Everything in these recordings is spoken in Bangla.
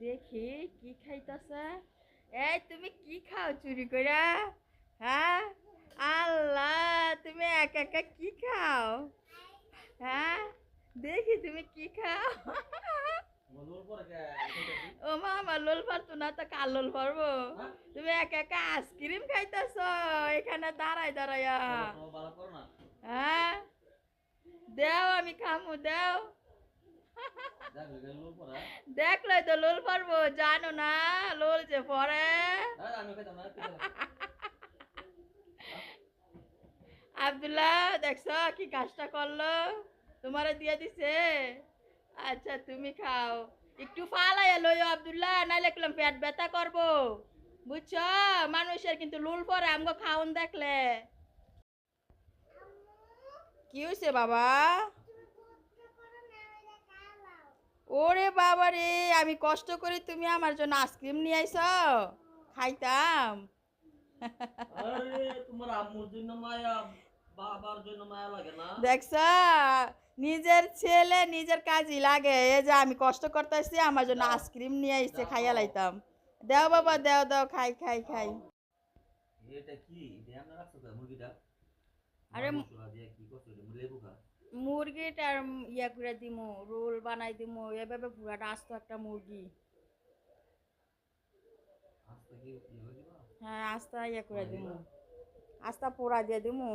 দেখি কি খাইতাছে। এই তুমি কি খাও চুরি কইরা? হ্যাঁ, আল্লাহ, তুমি একা একা কি খাও? হ্যাঁ, দেখি তুমি কি খাও। ও মা, আমার লোল পারতো না, তো কার লোল পারবো? তুমি একা একা আইসক্রিম খাইতেছ এখানে দাঁড়াই দাঁড়াইয়া। হ্যাঁ, দেও আমি খামু, দেও। দেখলে তো লোল পারবো, জানো না লোল যে পরে। আব্দুল্লাহ, দেখছো কি কাজটা করলো? তোমারে দিয়ে দিছে। আচ্ছা তুমি খাও, একটু ফালাইয়া লইও আব্দুল্লাহ, নাইলে দেখলাম পেট ব্যথা করবো, বুঝছো? মানুষের কিন্তু লুল পরে আমগো খাওন দেখলে। কি হয়েছে বাবা? ওরে বাবা রে, আমি কষ্ট করি তুমি আমার জন্য আইসক্রিম নিয়ে আইছ, খাইতাম। আরে তোমার আম্মুর জন্য মায়া, বাবার জন্য মায়া লাগে না? দেখছ, নিজের ছেলে নিজের কাজই লাগে। এই যে আমি কষ্ট করতেছি, আমার জন্য দাও, আইসক্রিম নিয়ে আইছে, দাও খাইয়া খাও। লাইতাম। দেও বাবা, দেও দেও, খাই খাই খাই। এটা কি ধ্যান রাখছো তো মুরগিটা? আরে মাছ মশলা দিয়ে কি করছো? এটা লেবু খা। মুরগিটার ইয়া করে দিমু, রোল বানাই দিমু, এভাবে পুরাটা আস্ত একটা মুরগি। আস্তে কি ইয়ে দিবা? হ্যাঁ, আস্তা ইয়া করে পোড়াই দিমু, দিবা? আস্তা পোড়া দিয়ে দিমু।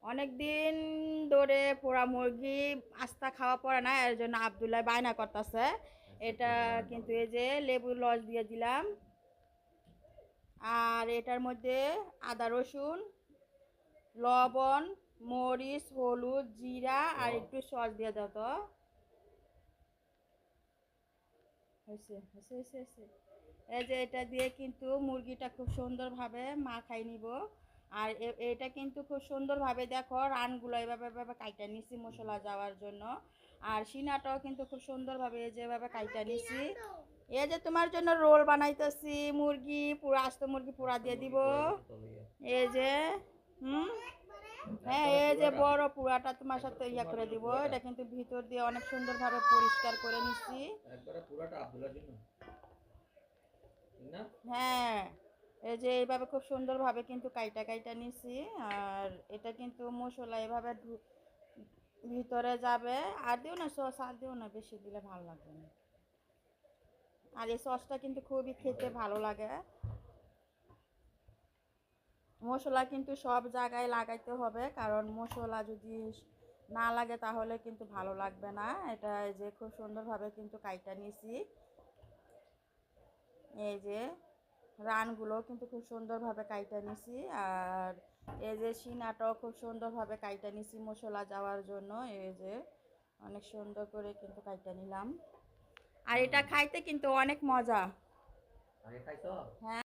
অনেকদিন ধরে পোড়া মুরগি আস্তা খাওয়া পড়ে না, এর জন্য আব্দুল্লাহ বায়না করতেছে। আচ্ছা এটা ঠিক আছে, রান্না কিন্তু করো। এই যে লেবুর রস দিয়ে দিলাম, আর এটার মধ্যে আদা রসুন, লবণ, মরিচ, হলুদ, জিরা আর সব একটু সস দিয়ে দাও তো। হয়েছে হয়েছে হয়েছে হয়েছে। এই যে এটা দিয়ে কিন্তু মুরগিটা খুব সুন্দরভাবে মাখাই নিব। আর এটা কিন্তু খুব সুন্দরভাবে দেখো রানগুলো এভাবে এভাবে কাইটা নিছি মশলা যাওয়ার জন্য। আর সিনাটাও কিন্তু খুব সুন্দরভাবে এই যেভাবে কাইটা নিছি। এই যে তোমার জন্য রোল বানাইতেছি, মুরগি পুরো আস্ত মুরগি পুরা আস্ত দিয়ে দিব। মুরগি পোড়াই দিছো তো ভাইয়া? এই যে হুম, হ্যাঁ, একবারে এই যে পুরাটা? বড় পুরাটা তোমার একবারে সাথে ইয়া তোমার করে জন্য দিব। পুরাটা? এটা কিন্তু ভিতর দিয়ে অনেক সুন্দরভাবে পরিষ্কার করে নিছি। একবারে পুরাটা আব্দুল্লাহর জন্য? ঠিক না? হ্যাঁ, এই যে এইভাবে খুব সুন্দরভাবে কিন্তু কাইটা কাইটা নিছি। আর এটা কিন্তু মশলা এভাবে ভিতরে যাবে। আর দিও না সস, আর দিও না, বেশি দিলে ভালো লাগবে না। আর এই সসটা কিন্তু খুবই খেতে ভালো লাগে। মশলা কিন্তু সব জায়গায় লাগাইতে হবে, কারণ মশলা যদি না লাগে তাহলে কিন্তু ভালো লাগবে না। এটা এই যে খুব সুন্দরভাবে কিন্তু কাইটা নিছি। এই যে রানগুলো কিন্তু খুব সুন্দরভাবে কাইটা নিছি। আর এই যে সিনাটাও খুব সুন্দরভাবে কাইটা নিছি মশলা যাওয়ার জন্য। এই যে অনেক সুন্দর করে কিন্তু কাইটা নিলাম। আর এটা হুম। খাইতে কিন্তু অনেক মজা। আগে খাইছো? হ্যাঁ।